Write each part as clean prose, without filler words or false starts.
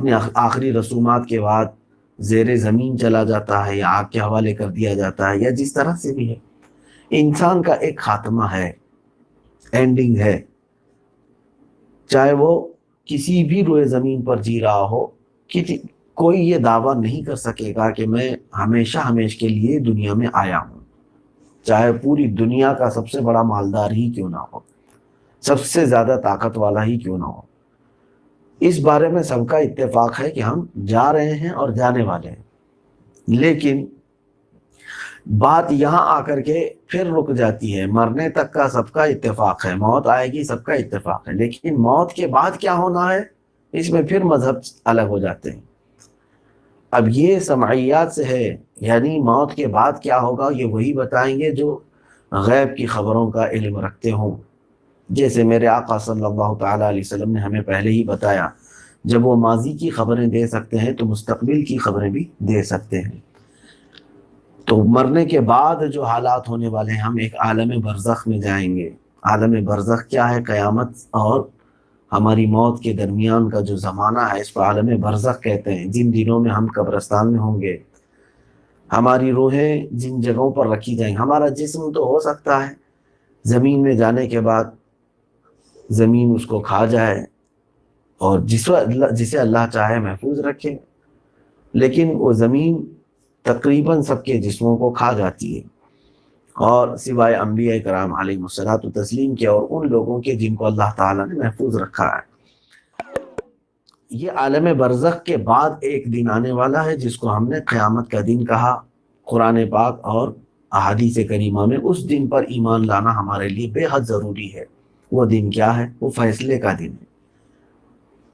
اپنے آخری رسومات کے بعد زیر زمین چلا جاتا ہے یا آگ کے حوالے کر دیا جاتا ہے، یا جس طرح سے بھی ہے، انسان کا ایک خاتمہ ہے، اینڈنگ ہے. چاہے وہ کسی بھی روئے زمین پر جی رہا ہو، کوئی یہ دعویٰ نہیں کر سکے گا کہ میں ہمیشہ ہمیش کے لیے دنیا میں آیا ہوں، چاہے پوری دنیا کا سب سے بڑا مالدار ہی کیوں نہ ہو، سب سے زیادہ طاقت والا ہی کیوں نہ ہو. اس بارے میں سب کا اتفاق ہے کہ ہم جا رہے ہیں اور جانے والے ہیں. لیکن بات یہاں آ کر کے پھر رک جاتی ہے. مرنے تک کا سب کا اتفاق ہے، موت آئے گی سب کا اتفاق ہے، لیکن موت کے بعد کیا ہونا ہے اس میں پھر مذہب الگ ہو جاتے ہیں. اب یہ سمعیات سے ہے، یعنی موت کے بعد کیا ہوگا یہ وہی بتائیں گے جو غیب کی خبروں کا علم رکھتے ہوں. جیسے میرے آقا صلی اللہ تعالیٰ علیہ وسلم نے ہمیں پہلے ہی بتایا، جب وہ ماضی کی خبریں دے سکتے ہیں تو مستقبل کی خبریں بھی دے سکتے ہیں. تو مرنے کے بعد جو حالات ہونے والے ہیں، ہم ایک عالم برزخ میں جائیں گے. عالم برزخ کیا ہے؟ قیامت اور ہماری موت کے درمیان کا جو زمانہ ہے اس کو عالم برزخ کہتے ہیں. جن دنوں میں ہم قبرستان میں ہوں گے، ہماری روحیں جن جگہوں پر رکھی جائیں گی. ہمارا جسم تو ہو سکتا ہے زمین میں جانے کے بعد زمین اس کو کھا جائے اور جسے اللہ چاہے محفوظ رکھے، لیکن وہ زمین تقریباً سب کے جسموں کو کھا جاتی ہے، اور سوائے انبیاء کرام علیہ الصلوۃ والتسلیم کے اور ان لوگوں کے جن کو اللہ تعالیٰ نے محفوظ رکھا ہے. یہ عالم برزخ کے بعد ایک دن آنے والا ہے جس کو ہم نے قیامت کا دن کہا. قرآن پاک اور احادیث کریمہ میں اس دن پر ایمان لانا ہمارے لیے بے حد ضروری ہے. وہ دن کیا ہے؟ وہ فیصلے کا دن ہے،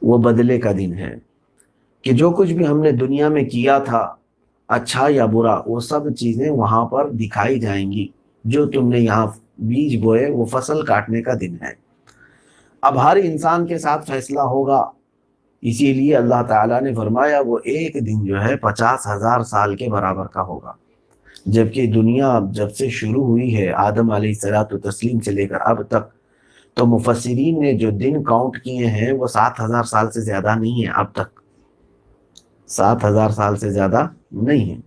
وہ بدلے کا دن ہے، کہ جو کچھ بھی ہم نے دنیا میں کیا تھا اچھا یا برا، وہ سب چیزیں وہاں پر دکھائی جائیں گی. جو تم نے یہاں بیج بوئے وہ فصل کاٹنے کا دن ہے. اب ہر انسان کے ساتھ فیصلہ ہوگا، اسی لیے اللہ تعالیٰ نے فرمایا وہ ایک دن جو ہے 50,000 سال کے برابر کا ہوگا. جبکہ دنیا جب سے شروع ہوئی ہے آدم علیہ الصلوۃ والتسلیم سے لے کر اب تک، تو مفسرین نے جو دن کاؤنٹ کیے ہیں وہ 7,000 سال سے زیادہ نہیں ہیں. اب تک 7,000 سال سے زیادہ نہیں ہیں.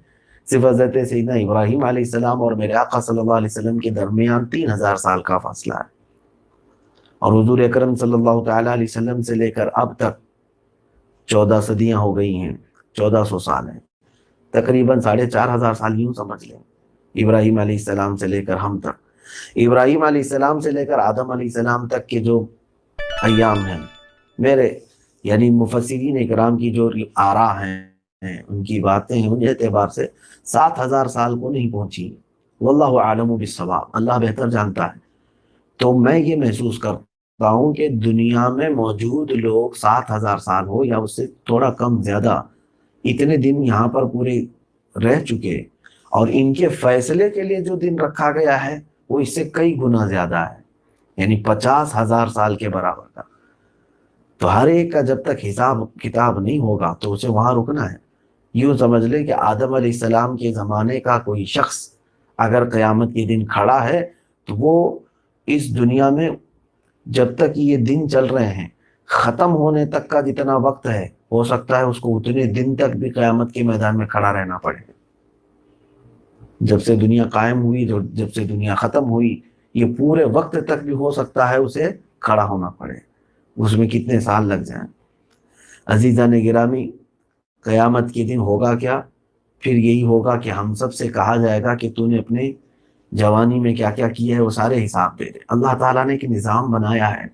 صرف حضرت سیدنا ابراہیم علیہ السلام اور میرے آقا صلی اللہ علیہ وسلم کے درمیان 3,000 سال کا فاصلہ ہے، اور حضور اکرم صلی اللہ تعالیٰ علیہ وسلم سے لے کر اب تک 14 صدیاں ہو گئی ہیں، 1400 سال ہیں. تقریباً 4,500 سال یوں سمجھ لیں ابراہیم علیہ السلام سے لے کر ہم تک. ابراہیم علیہ السلام سے لے کر آدم علیہ السلام تک کے جو ایام ہیں، میرے یعنی مفسرین اکرام کی جو آراء ہیں، ان کی باتیں ہیں، ان اعتبار سے 7,000 سال کو نہیں پہنچی. واللہ اعلم بالصواب، اللہ بہتر جانتا ہے. تو میں یہ محسوس کرتا ہوں کہ دنیا میں موجود لوگ 7,000 سال ہو یا اس سے تھوڑا کم زیادہ، اتنے دن یہاں پر پورے رہ چکے، اور ان کے فیصلے کے لیے جو دن رکھا گیا ہے وہ اس سے کئی گنا زیادہ ہے، یعنی 50,000 سال کے برابر کا. تو ہر ایک کا جب تک حساب کتاب نہیں ہوگا تو اسے وہاں رکنا ہے. یوں سمجھ لے کہ آدم علیہ السلام کے زمانے کا کوئی شخص اگر قیامت کے دن کھڑا ہے تو وہ اس دنیا میں جب تک یہ دن چل رہے ہیں، ختم ہونے تک کا جتنا وقت ہے، ہو سکتا ہے اس کو اتنے دن تک بھی قیامت کے میدان میں کھڑا رہنا پڑے. جب سے دنیا قائم ہوئی، جب سے دنیا ختم ہوئی، یہ پورے وقت تک بھی ہو سکتا ہے اسے کھڑا ہونا پڑے. اس میں کتنے سال لگ جائیں. عزیزان گرامی، قیامت کے دن ہوگا کیا؟ پھر یہی ہوگا کہ ہم سب سے کہا جائے گا کہ تو نے اپنے جوانی میں کیا کیا کیا ہے وہ سارے حساب دے دے. اللہ تعالیٰ نے ایک نظام بنایا ہے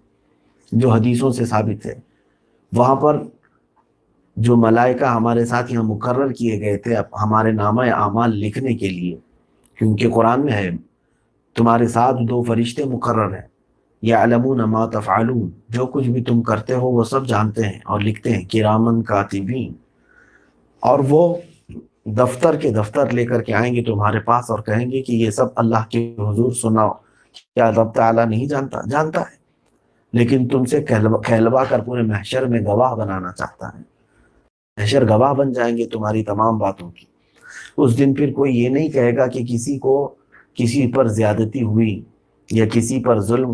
جو حدیثوں سے ثابت ہے. وہاں پر جو ملائکہ ہمارے ساتھ یہاں مقرر کیے گئے تھے ہمارے نامہ اعمال لکھنے کے لیے، کیونکہ قرآن میں ہے تمہارے ساتھ 2 فرشتے مقرر ہیں، یعلمون ما تفعلون، جو کچھ بھی تم کرتے ہو وہ سب جانتے ہیں اور لکھتے ہیں، کرامن کاتبین. اور وہ دفتر کے دفتر لے کر کے آئیں گے تمہارے پاس اور کہیں گے کہ یہ سب اللہ کے حضور سناؤ. کیا رب تعالیٰ نہیں جانتا؟ جانتا ہے، لیکن تم سے کہلوا کر پورے محشر میں گواہ بنانا چاہتا ہے. محشر گواہ بن جائیں گے تمہاری تمام باتوں کی. اس دن پھر کوئی یہ نہیں کہے گا کہ کسی پر زیادتی ہوئی یا کسی پر ظلم